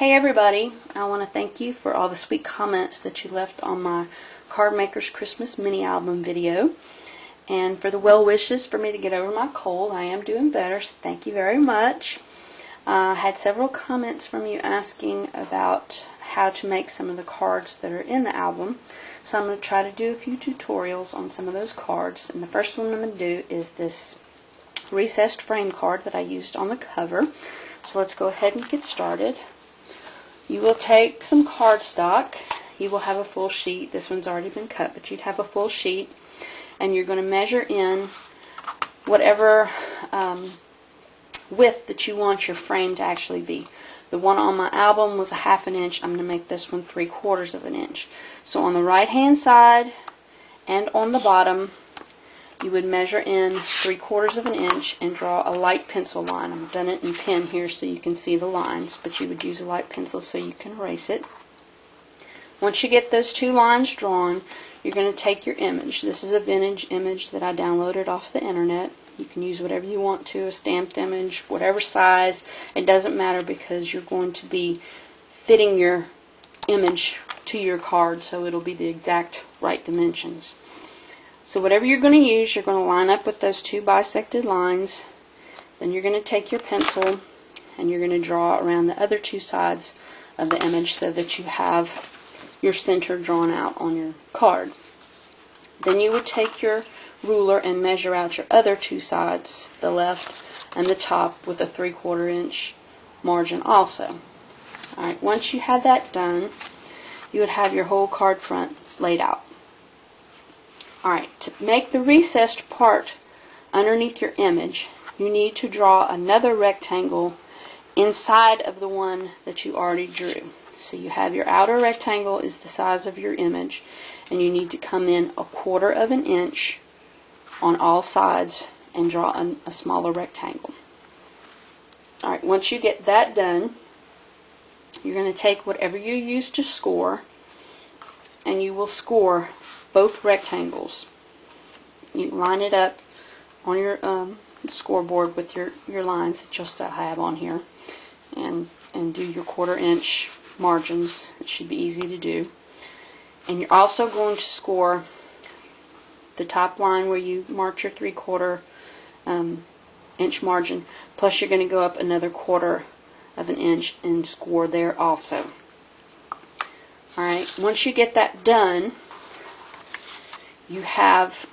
Hey everybody, I want to thank you for all the sweet comments that you left on my Card Makers Christmas mini album video, and for the well wishes for me to get over my cold. I am doing better, so thank you very much. I had several comments from you asking about how to make some of the cards that are in the album, so I'm going to try to do a few tutorials on some of those cards. And the first one I'm going to do is this recessed frame card that I used on the cover. So let's go ahead and get started. You will take some cardstock. You will have a full sheet. This one's already been cut, but you'd have a full sheet, and you're going to measure in whatever width that you want your frame to actually be. The one on my album was a 1/2 inch. I'm going to make this one 3/4 of an inch. So on the right hand side and on the bottom, you would measure in 3/4 of an inch and draw a light pencil line. I've done it in pen here so you can see the lines, but you would use a light pencil so you can erase it. Once you get those two lines drawn, you're going to take your image. This is a vintage image that I downloaded off the internet. You can use whatever you want to, a stamped image, whatever size. It doesn't matter because you're going to be fitting your image to your card, so it'll be the exact right dimensions. So whatever you're going to use, you're going to line up with those two bisected lines. Then you're going to take your pencil and you're going to draw around the other two sides of the image so that you have your center drawn out on your card. Then you would take your ruler and measure out your other two sides, the left and the top, with a 3/4 inch margin also. Alright, once you have that done, you would have your whole card front laid out. Alright, to make the recessed part underneath your image, you need to draw another rectangle inside of the one that you already drew. So you have your outer rectangle is the size of your image, and you need to come in 1/4 of an inch on all sides and draw a smaller rectangle. Alright, once you get that done, you're going to take whatever you use to score, and you will score both rectangles. You line it up on your scoreboard with your lines that you'll still have on here, and do your 1/4 inch margins. It should be easy to do. And you're also going to score the top line where you marked your 3/4 inch margin, plus you're going to go up another 1/4 of an inch and score there also. Alright, once you get that done, you have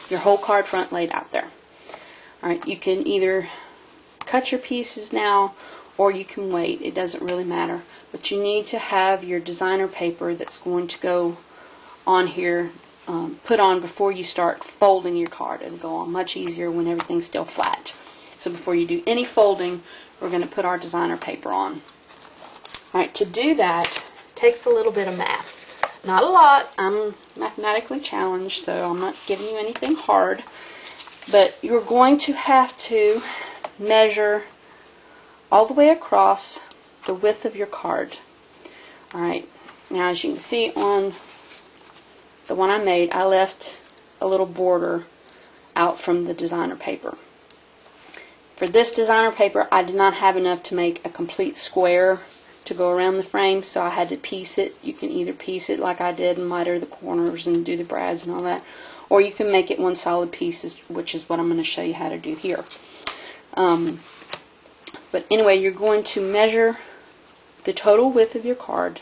your whole card front laid out there. Alright, you can either cut your pieces now or you can wait. It doesn't really matter. But you need to have your designer paper that's going to go on here put on before you start folding your card. It'll go on much easier when everything's still flat. So before you do any folding, we're going to put our designer paper on. Alright, to do that takes a little bit of math. Not a lot. I'm mathematically challenged, so I'm not giving you anything hard. But you're going to have to measure all the way across the width of your card. Alright, now as you can see on the one I made, I left a little border out from the designer paper. For this designer paper, I did not have enough to make a complete square to go around the frame, so I had to piece it. You can either piece it like I did and miter the corners and do the brads and all that, or you can make it one solid piece, which is what I'm going to show you how to do here. But anyway, you're going to measure the total width of your card,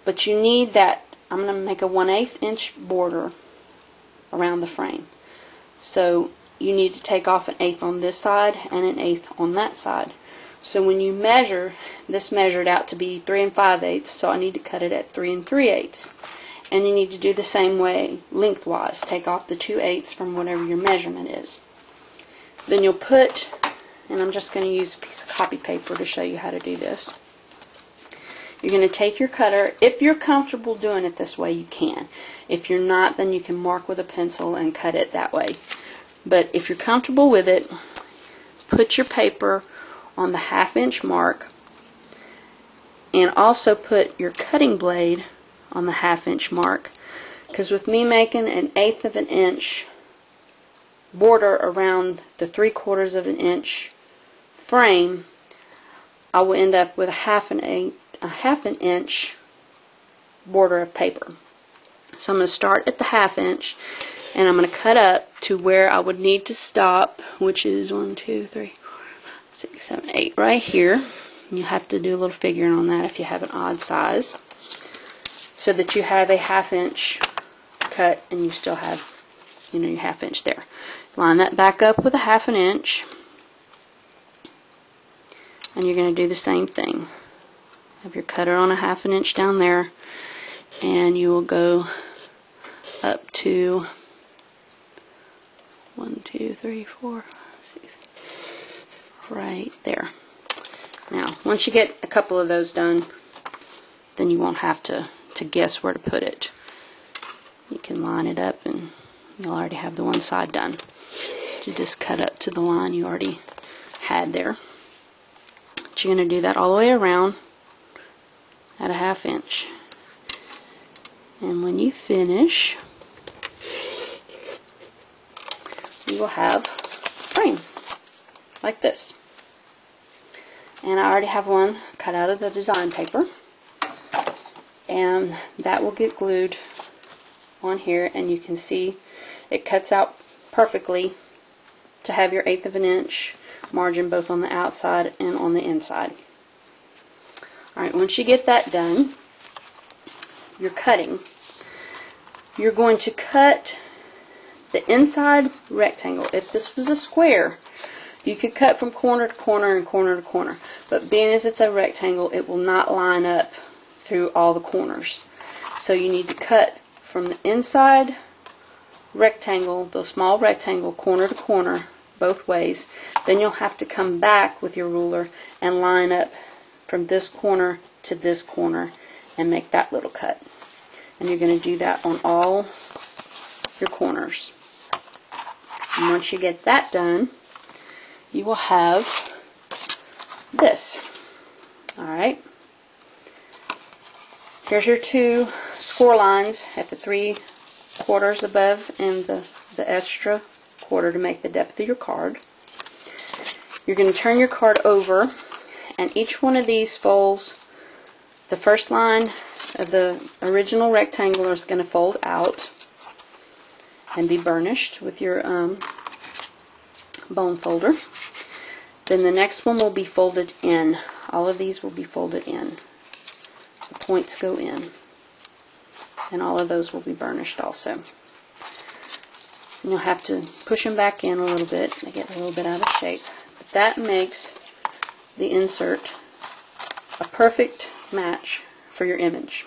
but you need that. I'm going to make a 1/8 inch border around the frame. So you need to take off 1/8 on this side and 1/8 on that side. So when you measure, this measured out to be 3 5/8, so I need to cut it at 3 3/8. And you need to do the same way lengthwise. Take off the 2/8 from whatever your measurement is. Then you'll put, and I'm just going to use a piece of copy paper to show you how to do this. You're going to take your cutter. If you're comfortable doing it this way, you can. If you're not, then you can mark with a pencil and cut it that way. But if you're comfortable with it, put your paper on the 1/2 inch mark, and also put your cutting blade on the 1/2 inch mark, because with me making 1/8 of an inch border around the 3/4 of an inch frame, I will end up with a half an inch border of paper. So I'm going to start at the 1/2 inch, and I'm going to cut up to where I would need to stop, which is 1, 2, 3, 4, 6, 7, 8, right here. You have to do a little figuring on that if you have an odd size, so that you have a 1/2 inch cut and you still have, your 1/2 inch there. Line that back up with a 1/2 inch, and you're going to do the same thing. Have your cutter on a 1/2 inch down there, and you will go up to 1, 2, 3, 4, 6, right there. Now, once you get a couple of those done, then you won't have to guess where to put it. You can line it up and you'll already have the one side done. You just cut up to the line you already had there. But you're going to do that all the way around at a 1/2 inch. And when you finish, you will have a frame like this. And I already have one cut out of the design paper, and that will get glued on here, and you can see it cuts out perfectly to have your 1/8 of an inch margin both on the outside and on the inside. Alright, once you get that done, you're cutting. You're going to cut the inside rectangle. If this was a square, you could cut from corner to corner and corner to corner, but being as it's a rectangle, it will not line up through all the corners. So you need to cut from the inside rectangle, the small rectangle, corner to corner, both ways. Then you'll have to come back with your ruler and line up from this corner to this corner and make that little cut. And you're going to do that on all your corners. And once you get that done, you will have this. Alright. Here's your 2 score lines at the 3/4 above and the extra quarter to make the depth of your card. You're going to turn your card over, and each one of these folds, the first line of the original rectangle is going to fold out and be burnished with your bone folder. Then the next one will be folded in. All of these will be folded in. The points go in. And all of those will be burnished also. And you'll have to push them back in a little bit. They get a little bit out of shape. But that makes the insert a perfect match for your image.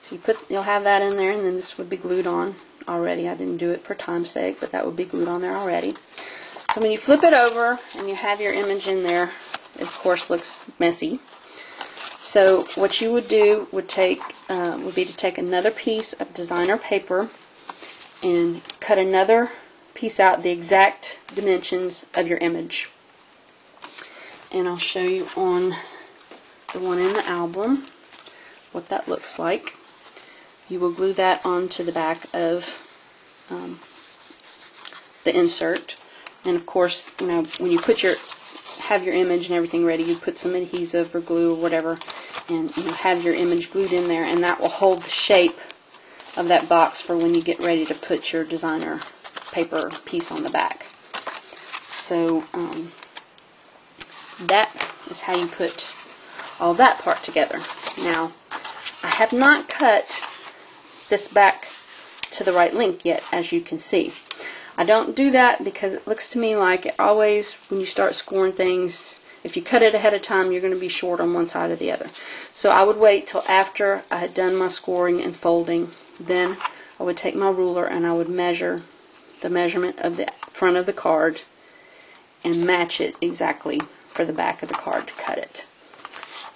So you'll have that in there, and then this would be glued on already. I didn't do it for time's sake, but that would be glued on there already. So when you flip it over and you have your image in there, it of course looks messy. So what you would do would be to take another piece of designer paper and cut another piece out the exact dimensions of your image. And I'll show you on the one in the album what that looks like. You will glue that onto the back of the insert. And of course, when you have your image and everything ready, you put some adhesive or glue or whatever, and you have your image glued in there, and that will hold the shape of that box for when you get ready to put your designer paper piece on the back. So that is how you put all that part together. Now, I have not cut this back to the right length yet, as you can see. I don't do that because it looks to me like it always, when you start scoring things, if you cut it ahead of time, you're going to be short on one side or the other. So I would wait till after I had done my scoring and folding. Then I would take my ruler and I would measure the measurement of the front of the card and match it exactly for the back of the card to cut it.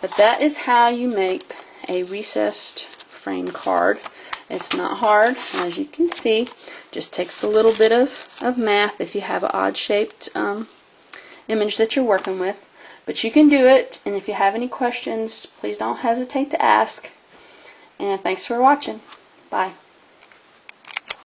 But that is how you make a recessed frame card. It's not hard, as you can see. Just takes a little bit of math if you have an odd shaped image that you're working with. But you can do it, and if you have any questions, please don't hesitate to ask. And thanks for watching. Bye.